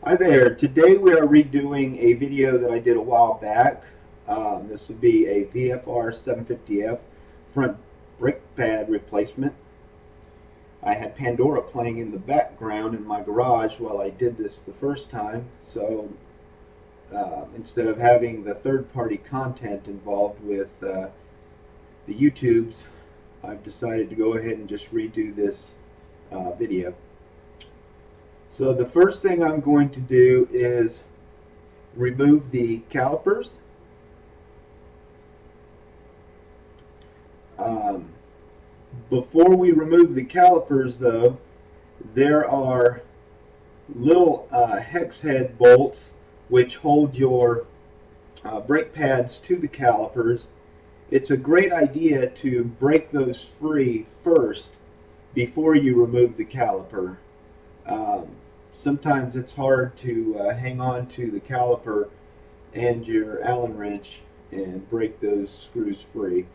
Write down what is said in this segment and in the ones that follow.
Hi there. Today we are redoing a video that I did a while back. This would be a VFR 750F front brake pad replacement. I had Pandora playing in the background in my garage while I did this the first time, so instead of having the third-party content involved with the YouTubes, I've decided to go ahead and just redo this video. So the first thing I'm going to do is remove the calipers. Um, Before we remove the calipers, though, there are little hex head bolts which hold your brake pads to the calipers. It's a great idea to break those free first before you remove the caliper. Um, Sometimes it's hard to hang on to the caliper and your Allen wrench and break those screws free.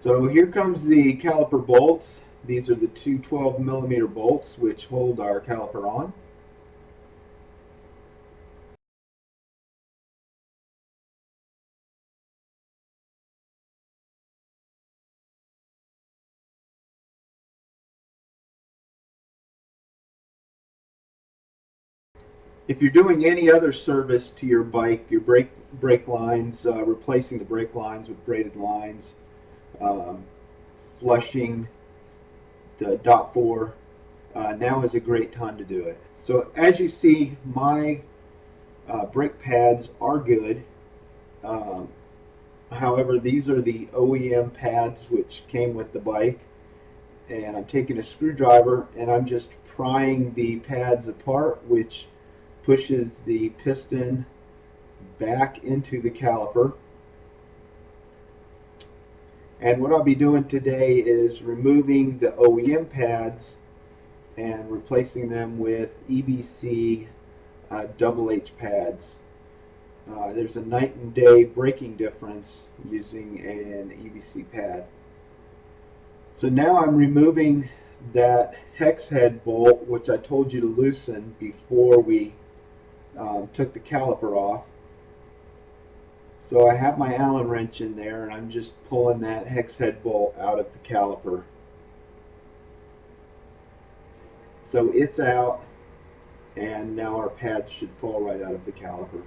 So here comes the caliper bolts. These are the two 12mm bolts which hold our caliper on. If you're doing any other service to your bike, your brake lines, replacing the brake lines with braided lines, um, flushing the dot 4, now is a great time to do it. So as you see, my brake pads are good. Um, However, these are the OEM pads which came with the bike, and I'm taking a screwdriver and I'm just prying the pads apart, which pushes the piston back into the caliper. And what I'll be doing today is removing the OEM pads and replacing them with EBC double H pads. There's a night and day braking difference using an EBC pad. So now I'm removing that hex head bolt, which I told you to loosen before we took the caliper off. So I have my Allen wrench in there and I'm just pulling that hex head bolt out of the caliper. So it's out, and now our pads should fall right out of the caliper.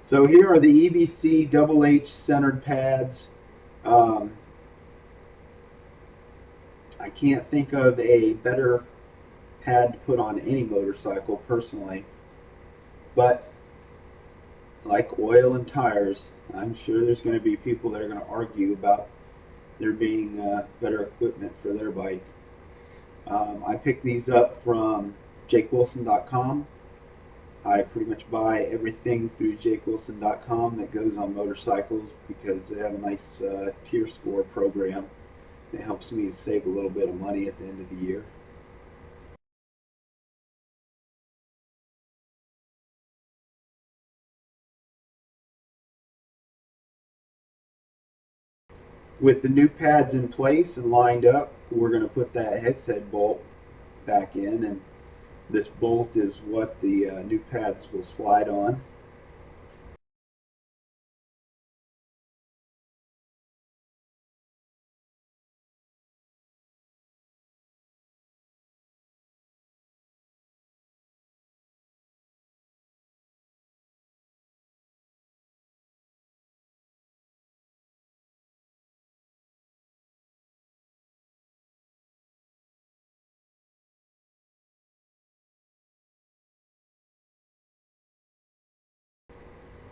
So here are the EBC double H centered pads. Um, I can't think of a better pad to put on any motorcycle personally, but like oil and tires, I'm sure there's going to be people that are going to argue about there being better equipment for their bike. I picked these up from jakewilson.com. I pretty much buy everything through jakewilson.com that goes on motorcycles because they have a nice tier score program that helps me save a little bit of money at the end of the year. With the new pads in place and lined up, we're going to put that hex head bolt back in, and this bolt is what the new pads will slide on.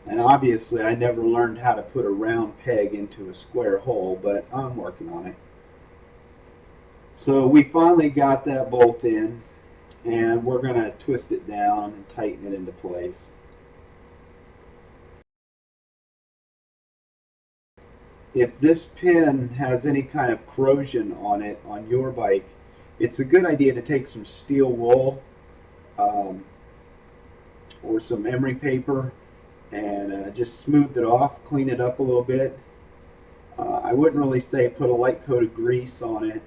And obviously I never learned how to put a round peg into a square hole, but I'm working on it. So we finally got that bolt in, and we're going to twist it down and tighten it into place. If this pin has any kind of corrosion on it on your bike, it's a good idea to take some steel wool um, or some emery paper and just smooth it off, clean it up a little bit. I wouldn't really say put a light coat of grease on it,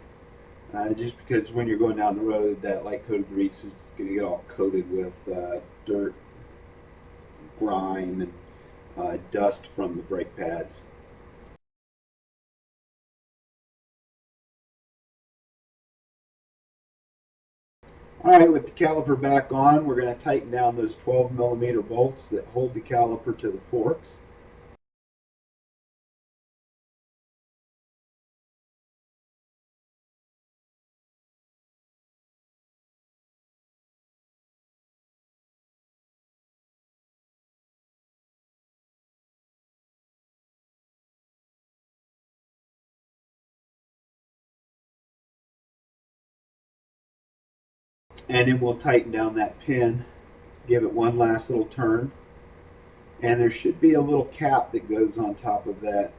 just because when you're going down the road, that light coat of grease is going to get all coated with dirt, grime, and dust from the brake pads. Alright, with the caliper back on, we're going to tighten down those 12mm bolts that hold the caliper to the forks. And then we'll tighten down that pin, give it one last little turn, and there should be a little cap that goes on top of that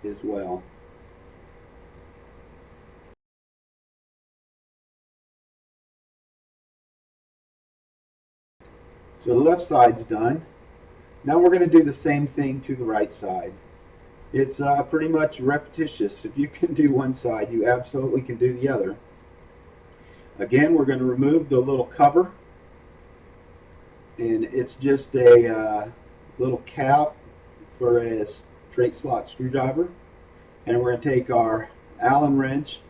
as well. So the left side's done. Now we're going to do the same thing to the right side. It's pretty much repetitious. If you can do one side, you absolutely can do the other. Again, we're going to remove the little cover, and it's just a little cap for a straight slot screwdriver. And we're going to take our Allen wrench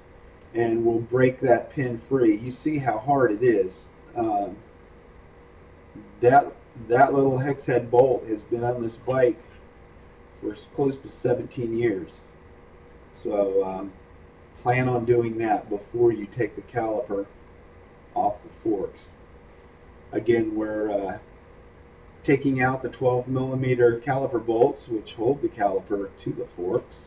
and we'll break that pin free. You see how hard it is. Um, that little hex head bolt has been on this bike for close to 17 years. So plan on doing that before you take the caliper off the forks. Again, we're taking out the 12mm caliper bolts which hold the caliper to the forks.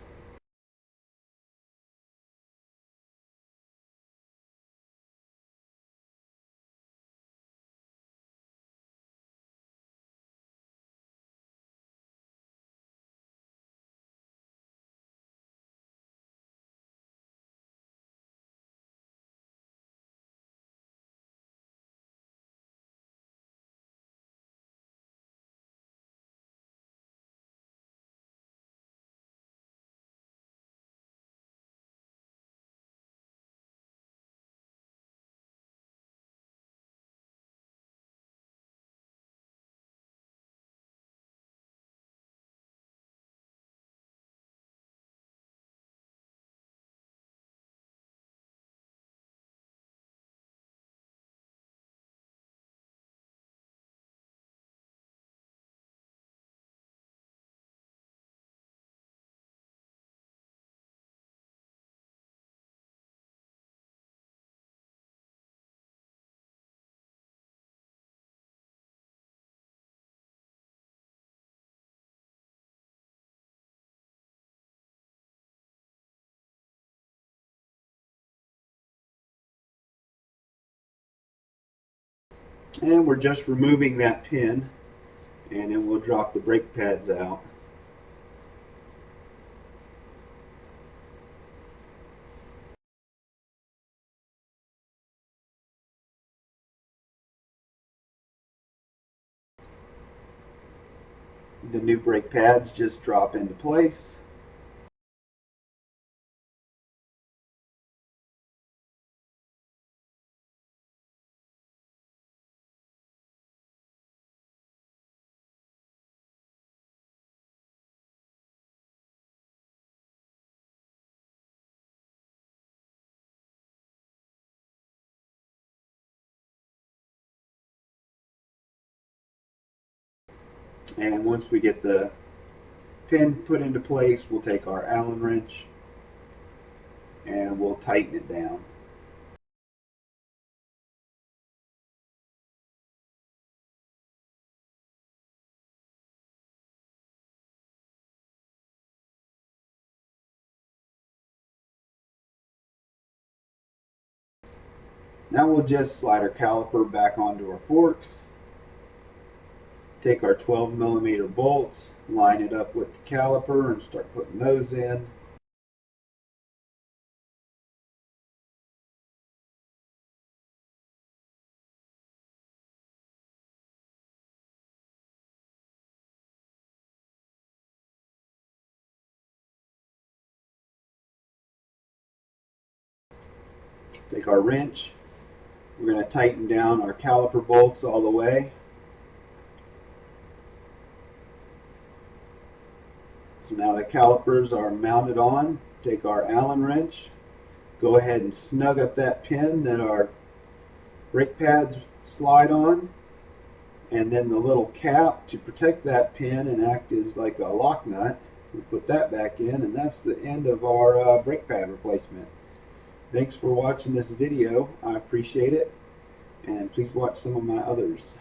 And we're just removing that pin, and then we'll drop the brake pads out. The new brake pads just drop into place. And once we get the pin put into place, we'll take our Allen wrench and we'll tighten it down. Now we'll just slide our caliper back onto our forks. Take our 12mm bolts, line it up with the caliper, and start putting those in. Take our wrench. We're going to tighten down our caliper bolts all the way. So now the calipers are mounted on. Take our Allen wrench. Go ahead and snug up that pin that our brake pads slide on. And then the little cap to protect that pin and act as like a lock nut. We put that back in, and that's the end of our brake pad replacement. Thanks for watching this video. I appreciate it. And please watch some of my others.